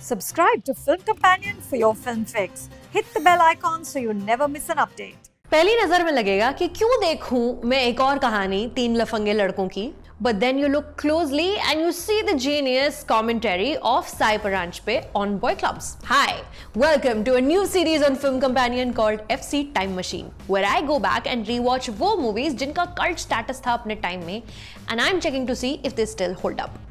Subscribe to Film Companion for your film fix. Hit the bell icon so you never miss an update. पहली नजर में लगेगा कि क्यों देखूं मैं एक और कहानी तीन लफंगे लड़कों की, but then you look closely and you see the genius commentary of Sai Paranjpe on boy clubs. Hi, welcome to a new series on Film Companion called FC Time Machine, where I go back and rewatch वो movies जिनका cult status था अपने time में, and I'm checking to see if they still hold up.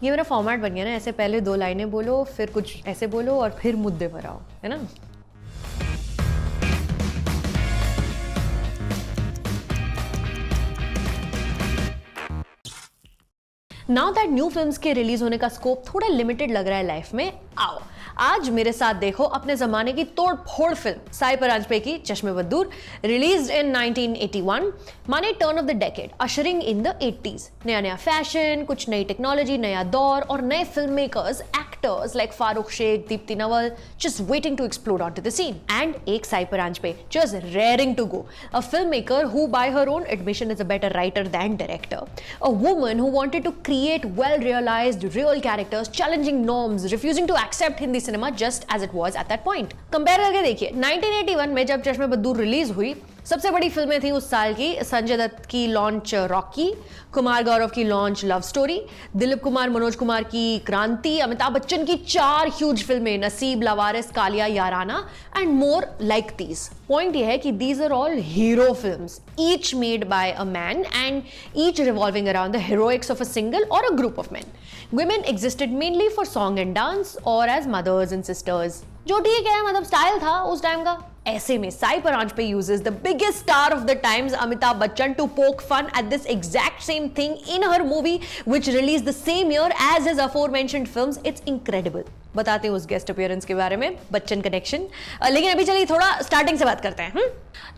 ये मेरा format बन गया ना, ऐसे पहले दो लाइनें बोलो, फिर कुछ ऐसे बोलो और फिर मुद्दे पर आओ, है ना? नाउ दैट न्यू फिल्म्स के रिलीज होने का स्कोप थोड़ा लिमिटेड लग रहा है लाइफ में, आओ आज मेरे साथ देखो अपने जमाने की तोड़ फोड़ फिल्म साई परांजपे की चश्मे बद्दूर, रिलीज्ड इन 1981, माने turn off the decade, ushering in the 80s। नया नया फैशन, कुछ नई टेक्नोलॉजी, नया दौर और नए film makers, actors like Farooq Shaikh, Deepti Naval, just waiting to explode on to the scene. And एक Sai Paranjpye just raring to go, a film maker who by her own admission is a better writer than director, a woman who wanted to create well-realized, real characters, challenging norms, refusing to accept Hindi cinema just as it was at that point. Compare करके देखिए, 1981 में जब चश्मे बद्दूर release हुई, सबसे बड़ी फिल्में थी उस साल की संजय दत्त की लॉन्च रॉकी, कुमार गौरव की launch love story, Dilip Kumar Manoj Kumar की क्रांति, अमिताभ बच्चन की 4 ह्यूज फिल्में Naseeb, Laawaris, Kaalia, Yaarana and more like these. Point यह है कि these are all hero films, each made by a man and each revolving around the heroics of a single or a group of men. Women existed mainly for song and dance or as mothers and sisters, जो ठीक है, मतलब style था उस time का। ऐसे में Sai Paranjpe uses the biggest star of the times, Amitabh Bachchan, to poke fun at this exact same thing in her movie which released the same year as his aforementioned films. It's incredible. बताते हैं उस guest appearance के बारे में, Bachchan connection. लेकिन अभी चलिए थोड़ा स्टार्टिंग से बात करते हैं।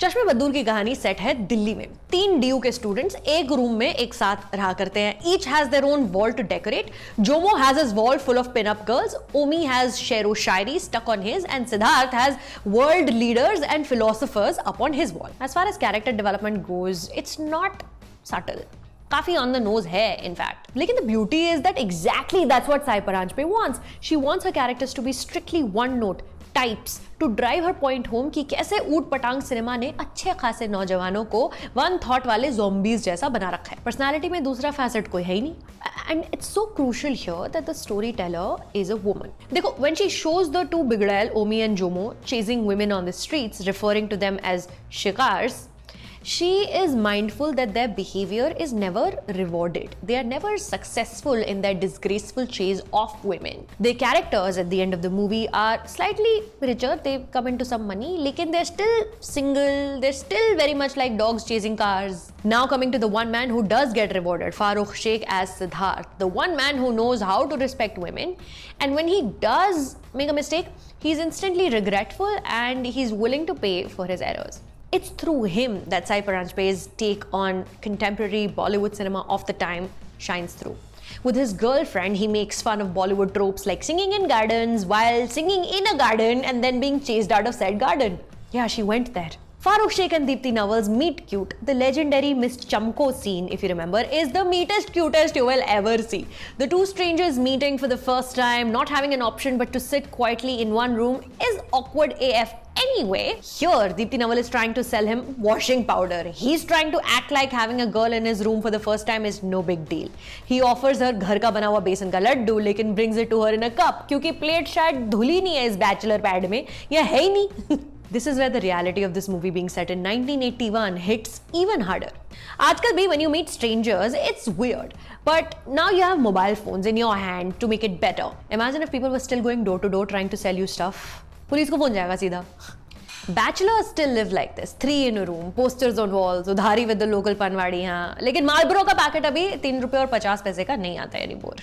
चश्मे बद्दूर की कहानी सेट है दिल्ली में। 3 डीयू के स्टूडेंट्स एक रूम में एक साथ रहा करते हैं। Each has their own wall to decorate. Jomo has his wall full of pin up girls, Omi has shero shayari stuck on his, and Siddharth has world leaders and philosophers up on his wall. As far as character development goes, it's not subtle, काफी on the nose है in fact. लेकिन the beauty is that exactly that's what Sai Paranjpye wants. She wants her characters to B strictly one note types to drive her point home कि कैसे ऊट पटांग cinema ने अच्छे खासे नौजवानों को वन थॉट वाले ज़ॉम्बीज जैसा बना रखा है। पर्सनालिटी में दूसरा फैसेट कोई है ही नहीं, and it's so crucial here that the storyteller is a woman. देखो, व्हेन शी शोज द 2 बिगड़ैल Omi and Jomo chasing women on the streets, referring to them as shikars, she is mindful that their behavior is never rewarded. They are never successful in their disgraceful chase of women. Their characters at the end of the movie are slightly richer. They come into some money, lekin they're still single. They're still very much like dogs chasing cars. Now coming to the one man who does get rewarded, Farooq Sheikh as Siddharth, the one man who knows how to respect women. And when he does make a mistake, he's instantly regretful and he's willing to pay for his errors. It's through him that Sai Paranjpe's take on contemporary Bollywood cinema of the time shines through. With his girlfriend, he makes fun of Bollywood tropes like singing in gardens while singing in a garden and then being chased out of said garden. Yeah, she went there. Farooq Sheikh and Deepthi Nawal's meet cute, the legendary Miss Chamko scene, if you remember, is the meetest, cutest you will ever see. The 2 strangers meeting for the first time, not having an option but to sit quietly in one room, is awkward AF. Anyway, here Deepthi Nawal is trying to sell him washing powder. He's trying to act like having a girl in his room for the first time is no big deal. He offers her घर का बना हुआ बेसन का लड्डू, लेकिन brings it to her in a cup क्योंकि plate शायद धुली नहीं है इस बैचलर पैड में, या है ही नहीं। This is where the reality of this movie being set in 1981 hits even harder. आजकल भी when you meet strangers, it's weird. But now you have mobile phones in your hand to make it better. Imagine if people were still going door to door trying to sell you stuff. Police को phone जाएगा सीधा। Bachelors still live like this, 3 in a room, posters on walls, उधारी with the local पनवाड़ी यहाँ। लेकिन Marlboro का packet अभी 3 रुपए और 50 पैसे का नहीं आता है anymore.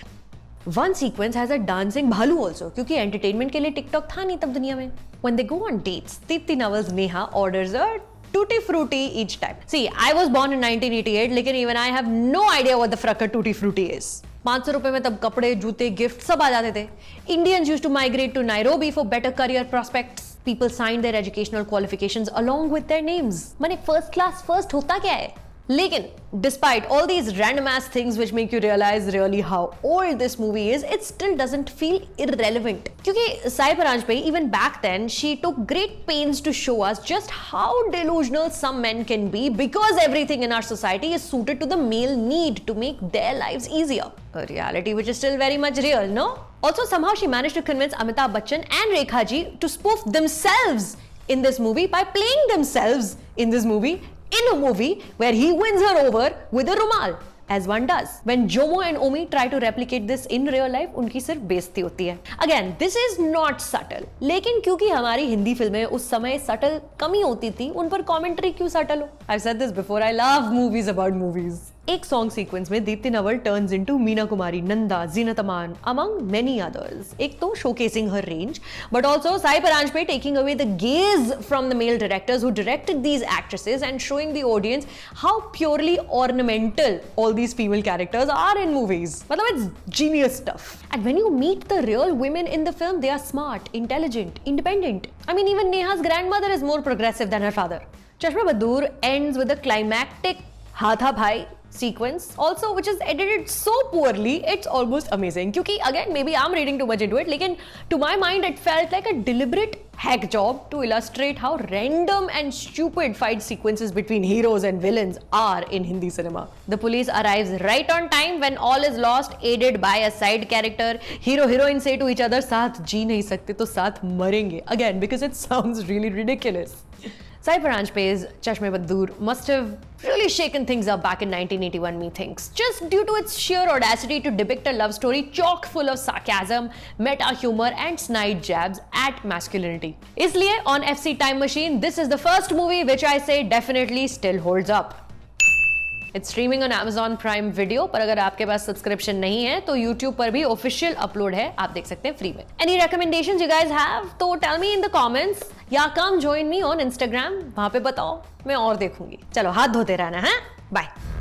One sequence has a dancing bhalu also, क्योंकि entertainment के लिए TikTok था नहीं तब दुनिया में. When they go on dates, Deepthi Nawal's Neha orders a tutti frutti each time. See, I was born in 1988, लेकिन even I have no idea what the frick a tutti frutti is. 500 रुपए में तब कपड़े, जूते, gift सब आ जाते थे. Indians used to migrate to Nairobi for better career prospects. People signed their educational qualifications along with their names. माने first class first होता क्या है? लेकिन despite all these random ass things which make you realize really how old this movie is, it still doesn't feel irrelevant. क्योंकि Sai Paranjpe, even back then, she took great pains to show us just how delusional some men can be because everything in our society is suited to the male need to make their lives easier. A reality which is still very much real, no? Also, somehow she managed to convince Amitabh Bachchan and Rekha Ji to spoof themselves in this movie by playing themselves in this movie, in a movie where he wins her over with a rumal, as one does. When Jomo and Omi try to replicate this in real life, उनकी सिर्फ बेइज्जती होती है. Again, this is not subtle. लेकिन क्योंकि हमारी हिंदी फिल्में उस समय subtle कमी होती थी, उन पर commentary क्यों subtle हो? I've said this before. I love movies about movies. एक सॉन्ग सीक्वेंस में Deepti Naval turns into Meena Kumari, Nanda, Zeenat Aman, among many others. एक तो showcasing her range, but also Sai Paranjpe taking away the gaze from the male directors who directed these actresses and showing the audience how purely ornamental all these female characters are in movies. मतलब it's genius stuff. And when you meet the real women in the film, they are smart, intelligent, independent. I mean, even Neha's grandmother is more progressive than her father. Chashme Badur ends with a climactic Hatha Bhai sequence also, which is edited so poorly, it's almost amazing. Kyunki again, maybe I'm reading too much into it, lekin to my mind it felt like a deliberate hack job to illustrate how random and stupid fight sequences between heroes and villains are in Hindi cinema. The police arrives right on time when all is lost, aided by a side character. Hero heroine say to each other, साथ जी नहीं सकते तो साथ मरेंगे, again because it sounds really ridiculous. Sai Paranjpe's Chashme Badur must have really shaken things up back in 1981, methinks, just due to its sheer audacity to depict a love story chock full of sarcasm, meta humor and snide jabs at masculinity. इसलिए on FC Time Machine, this is the first movie which I say definitely still holds up. It's streaming on Amazon Prime Video, पर अगर आपके पास subscription नहीं है तो YouTube पर भी official upload है, आप देख सकते हैं फ्री में. Any recommendations you guys have? तो tell me in the comments या come join me on Instagram, वहां पे बताओ, मैं और देखूंगी. चलो हाथ धोते रहना है. बाय.